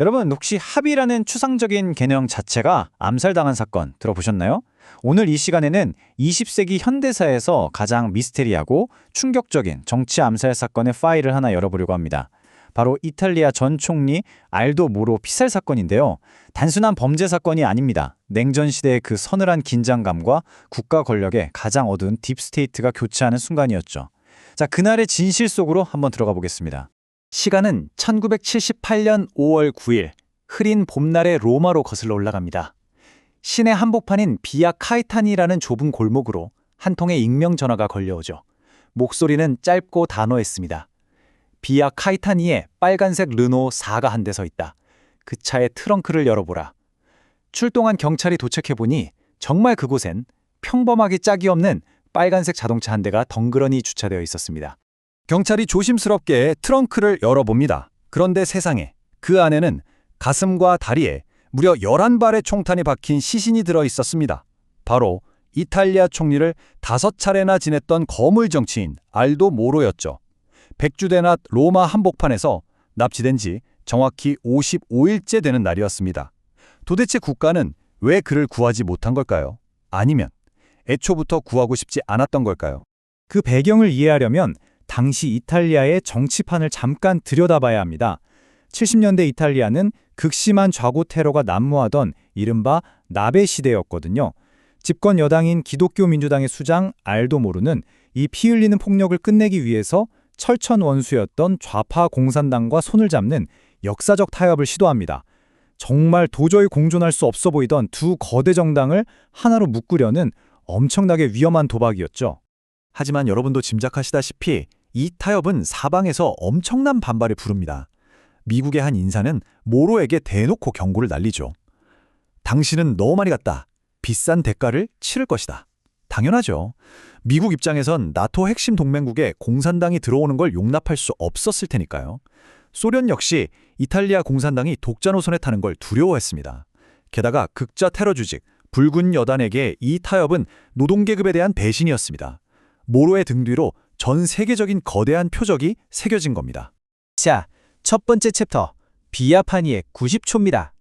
여러분, 혹시 합의라는 추상적인 개념 자체가 암살당한 사건 들어보셨나요? 오늘 이 시간에는 20세기 현대사에서 가장 미스테리하고 충격적인 정치 암살 사건의 파일을 하나 열어보려고 합니다. 바로 이탈리아 전 총리 알도 모로 피살 사건인데요. 단순한 범죄 사건이 아닙니다. 냉전 시대의 그 서늘한 긴장감과 국가 권력의 가장 어두운 딥스테이트가 교차하는 순간이었죠. 자, 그날의 진실 속으로 한번 들어가 보겠습니다. 시간은 1978년 5월 9일, 흐린 봄날의 로마로 거슬러 올라갑니다. 시내 한복판인 비아 카이타니라는 좁은 골목으로 한 통의 익명 전화가 걸려오죠. 목소리는 짧고 단호했습니다. 비아 카이타니에 빨간색 르노 4가 한 대 서 있다. 그 차의 트렁크를 열어보라. 출동한 경찰이 도착해보니 정말 그곳엔 평범하게 짝이 없는 빨간색 자동차 한 대가 덩그러니 주차되어 있었습니다. 경찰이 조심스럽게 트렁크를 열어봅니다. 그런데 세상에, 그 안에는 가슴과 다리에 무려 11발의 총탄이 박힌 시신이 들어 있었습니다. 바로 이탈리아 총리를 5차례나 지냈던 거물 정치인 알도 모로였죠. 백주대 낮 로마 한복판에서 납치된 지 정확히 55일째 되는 날이었습니다. 도대체 국가는 왜 그를 구하지 못한 걸까요? 아니면 애초부터 구하고 싶지 않았던 걸까요? 그 배경을 이해하려면 당시 이탈리아의 정치판을 잠깐 들여다봐야 합니다. 70년대 이탈리아는 극심한 좌고 테러가 난무하던 이른바 나베 시대였거든요. 집권 여당인 기독교 민주당의 수장 알도 모로는 이 피 흘리는 폭력을 끝내기 위해서 철천 원수였던 좌파 공산당과 손을 잡는 역사적 타협을 시도합니다. 정말 도저히 공존할 수 없어 보이던 두 거대 정당을 하나로 묶으려는 엄청나게 위험한 도박이었죠. 하지만 여러분도 짐작하시다시피 이 타협은 사방에서 엄청난 반발을 부릅니다. 미국의 한 인사는 모로에게 대놓고 경고를 날리죠. 당신은 너무 많이 갔다. 비싼 대가를 치를 것이다. 당연하죠. 미국 입장에선 나토 핵심 동맹국에 공산당이 들어오는 걸 용납할 수 없었을 테니까요. 소련 역시 이탈리아 공산당이 독자 노선에 타는 걸 두려워했습니다. 게다가 극좌 테러 조직 붉은 여단에게 이 타협은 노동계급에 대한 배신이었습니다. 모로의 등 뒤로 전 세계적인 거대한 표적이 새겨진 겁니다. 자, 첫 번째 챕터, 비아파니의 90초입니다.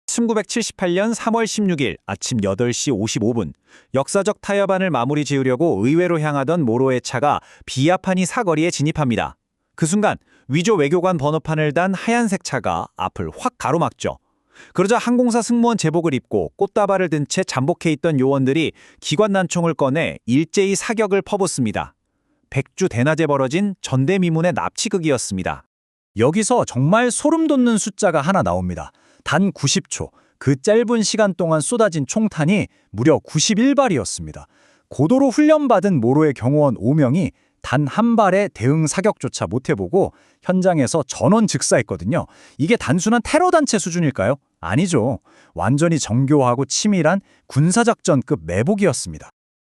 1978년 3월 16일 아침 8시 55분, 역사적 타협안을 마무리 지으려고 의회로 향하던 모로의 차가 비아파니 사거리에 진입합니다. 그 순간 위조 외교관 번호판을 단 하얀색 차가 앞을 확 가로막죠. 그러자 항공사 승무원 제복을 입고 꽃다발을 든 채 잠복해 있던 요원들이 기관 난총을 꺼내 일제히 사격을 퍼붓습니다. 백주 대낮에 벌어진 전대미문의 납치극이었습니다. 여기서 정말 소름 돋는 숫자가 하나 나옵니다. 단 90초, 그 짧은 시간 동안 쏟아진 총탄이 무려 91발이었습니다. 고도로 훈련받은 모로의 경호원 5명이 단 한 발의 대응 사격조차 못해보고 현장에서 전원 즉사했거든요. 이게 단순한 테러단체 수준일까요? 아니죠. 완전히 정교하고 치밀한 군사작전급 매복이었습니다.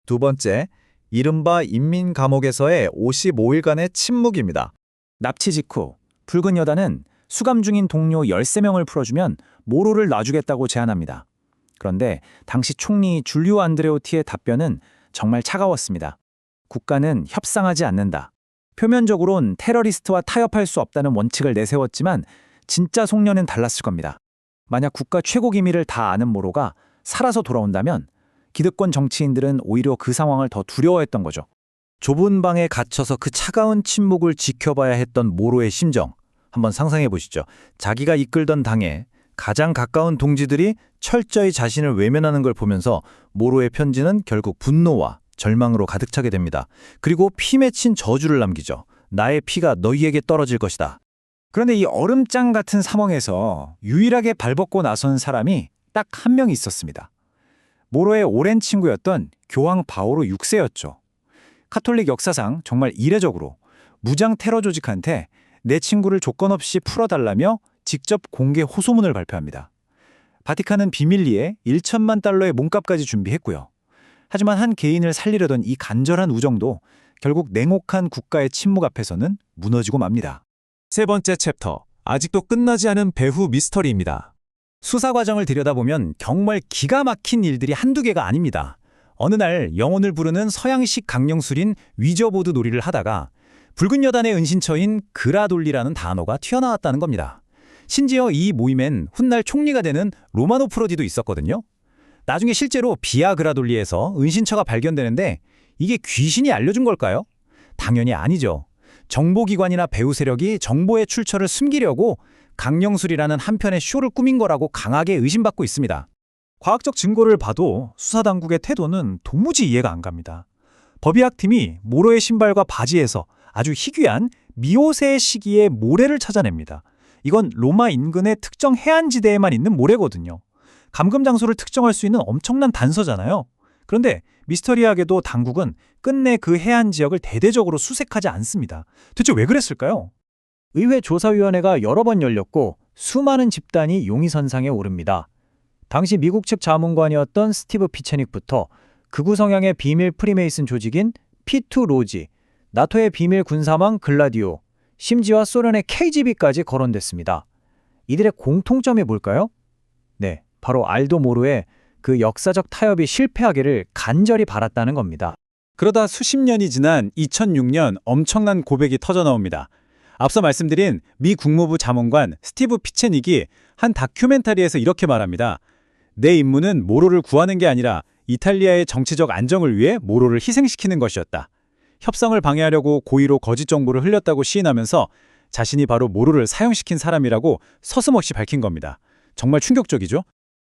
두 번째, 이른바 인민감옥에서의 55일간의 침묵입니다. 납치 직후 붉은 여단은 수감 중인 동료 13명을 풀어주면 모로를 놔주겠다고 제안합니다. 그런데 당시 총리 줄리오 안드레오티의 답변은 정말 차가웠습니다. 국가는 협상하지 않는다. 표면적으론 테러리스트와 타협할 수 없다는 원칙을 내세웠지만 진짜 속내는 달랐을 겁니다. 만약 국가 최고 기밀을 다 아는 모로가 살아서 돌아온다면 기득권 정치인들은 오히려 그 상황을 더 두려워했던 거죠. 좁은 방에 갇혀서 그 차가운 침묵을 지켜봐야 했던 모로의 심정, 한번 상상해 보시죠. 자기가 이끌던 당에 가장 가까운 동지들이 철저히 자신을 외면하는 걸 보면서 모로의 편지는 결국 분노와 절망으로 가득 차게 됩니다. 그리고 피 맺힌 저주를 남기죠. 나의 피가 너희에게 떨어질 것이다. 그런데 이 얼음장 같은 상황에서 유일하게 발벗고 나선 사람이 딱 한 명 있었습니다. 모로의 오랜 친구였던 교황 바오로 6세였죠. 카톨릭 역사상 정말 이례적으로 무장 테러 조직한테 내 친구를 조건 없이 풀어달라며 직접 공개 호소문을 발표합니다. 바티칸은 비밀리에 1천만 달러의 몸값까지 준비했고요. 하지만 한 개인을 살리려던 이 간절한 우정도 결국 냉혹한 국가의 침묵 앞에서는 무너지고 맙니다. 세 번째 챕터, 아직도 끝나지 않은 배후 미스터리입니다. 수사 과정을 들여다보면 정말 기가 막힌 일들이 한두 개가 아닙니다. 어느 날 영혼을 부르는 서양식 강령술인 위저보드 놀이를 하다가 붉은 여단의 은신처인 그라돌리라는 단어가 튀어나왔다는 겁니다. 심지어 이 모임엔 훗날 총리가 되는 로마노 프로디도 있었거든요. 나중에 실제로 비아그라돌리에서 은신처가 발견되는데 이게 귀신이 알려준 걸까요? 당연히 아니죠. 정보기관이나 배후 세력이 정보의 출처를 숨기려고 강령술이라는 한편의 쇼를 꾸민 거라고 강하게 의심받고 있습니다. 과학적 증거를 봐도 수사당국의 태도는 도무지 이해가 안 갑니다. 법의학팀이 모로의 신발과 바지에서 아주 희귀한 미오세의 시기의 모래를 찾아냅니다. 이건 로마 인근의 특정 해안지대에만 있는 모래거든요. 감금 장소를 특정할 수 있는 엄청난 단서잖아요. 그런데 미스터리하게도 당국은 끝내 그 해안 지역을 대대적으로 수색하지 않습니다. 대체 왜 그랬을까요? 의회 조사위원회가 여러 번 열렸고 수많은 집단이 용의선상에 오릅니다. 당시 미국 측 자문관이었던 스티브 피체닉부터 극우 성향의 비밀 프리메이슨 조직인 P2 로지, 나토의 비밀 군사망 글라디오, 심지어 소련의 KGB까지 거론됐습니다. 이들의 공통점이 뭘까요? 네, 바로 알도 모로의 그 역사적 타협이 실패하기를 간절히 바랐다는 겁니다. 그러다 수십 년이 지난 2006년 엄청난 고백이 터져나옵니다. 앞서 말씀드린 미 국무부 자문관 스티브 피체닉이 한 다큐멘터리에서 이렇게 말합니다. 내 임무는 모로를 구하는 게 아니라 이탈리아의 정치적 안정을 위해 모로를 희생시키는 것이었다. 협상을 방해하려고 고의로 거짓 정보를 흘렸다고 시인하면서 자신이 바로 모로를 사형시킨 사람이라고 서슴없이 밝힌 겁니다. 정말 충격적이죠?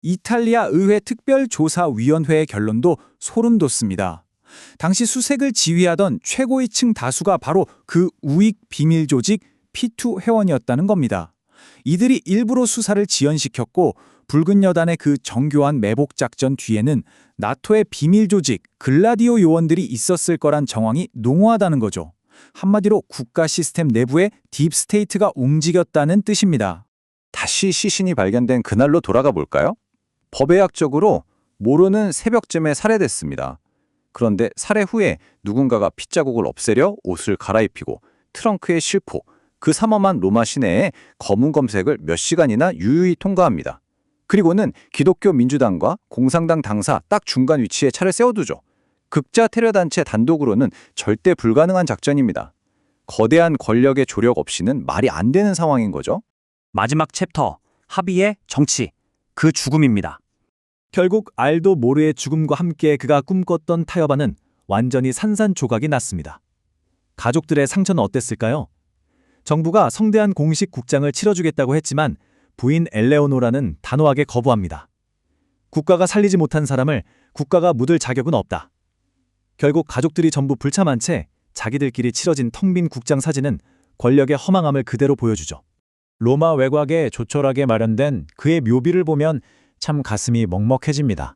이탈리아 의회 특별조사위원회의 결론도 소름 돋습니다. 당시 수색을 지휘하던 최고위 층 다수가 바로 그 우익 비밀 조직 P2 회원이었다는 겁니다. 이들이 일부러 수사를 지연시켰고 붉은 여단의 그 정교한 매복 작전 뒤에는 나토의 비밀 조직 글라디오 요원들이 있었을 거란 정황이 농후하다는 거죠. 한마디로 국가 시스템 내부에 딥스테이트가 움직였다는 뜻입니다. 다시 시신이 발견된 그날로 돌아가 볼까요? 법의학적으로 모로는 새벽쯤에 살해됐습니다. 그런데 살해 후에 누군가가 핏자국을 없애려 옷을 갈아입히고 트렁크에 싣고 그 삼엄한 로마 시내에 검은 검색을 몇 시간이나 유유히 통과합니다. 그리고는 기독교 민주당과 공산당 당사 딱 중간 위치에 차를 세워두죠. 극자 테러 단체 단독으로는 절대 불가능한 작전입니다. 거대한 권력의 조력 없이는 말이 안 되는 상황인 거죠. 마지막 챕터, 합의의 정치, 그 죽음입니다. 결국 알도 모르의 죽음과 함께 그가 꿈꿨던 타협안은 완전히 산산조각이 났습니다. 가족들의 상처는 어땠을까요? 정부가 성대한 공식 국장을 치러주겠다고 했지만 부인 엘레오노라는 단호하게 거부합니다. 국가가 살리지 못한 사람을 국가가 묻을 자격은 없다. 결국 가족들이 전부 불참한 채 자기들끼리 치러진 텅 빈 국장 사진은 권력의 허망함을 그대로 보여주죠. 로마 외곽에 조촐하게 마련된 그의 묘비를 보면 참 가슴이 먹먹해집니다.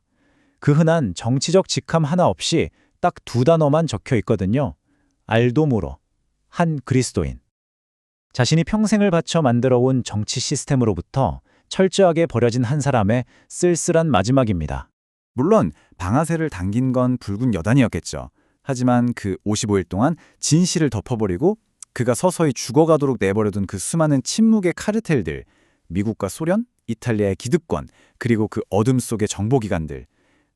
그 흔한 정치적 직함 하나 없이 딱 두 단어만 적혀 있거든요. 알도 모로, 한 그리스도인. 자신이 평생을 바쳐 만들어온 정치 시스템으로부터 철저하게 버려진 한 사람의 쓸쓸한 마지막입니다. 물론 방아쇠를 당긴 건 붉은 여단이었겠죠. 하지만 그 55일 동안 진실을 덮어버리고 그가 서서히 죽어가도록 내버려둔 그 수많은 침묵의 카르텔들, 미국과 소련, 이탈리아의 기득권, 그리고 그 어둠 속의 정보기관들,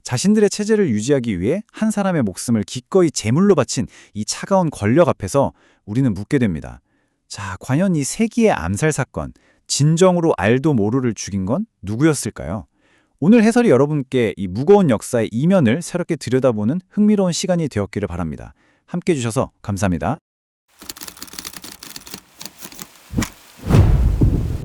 자신들의 체제를 유지하기 위해 한 사람의 목숨을 기꺼이 제물로 바친 이 차가운 권력 앞에서 우리는 묻게 됩니다. 자, 과연 이 세기의 암살 사건, 진정으로 알도 모로를 죽인 건 누구였을까요? 오늘 해설이 여러분께 이 무거운 역사의 이면을 새롭게 들여다보는 흥미로운 시간이 되었기를 바랍니다. 함께해 주셔서 감사합니다.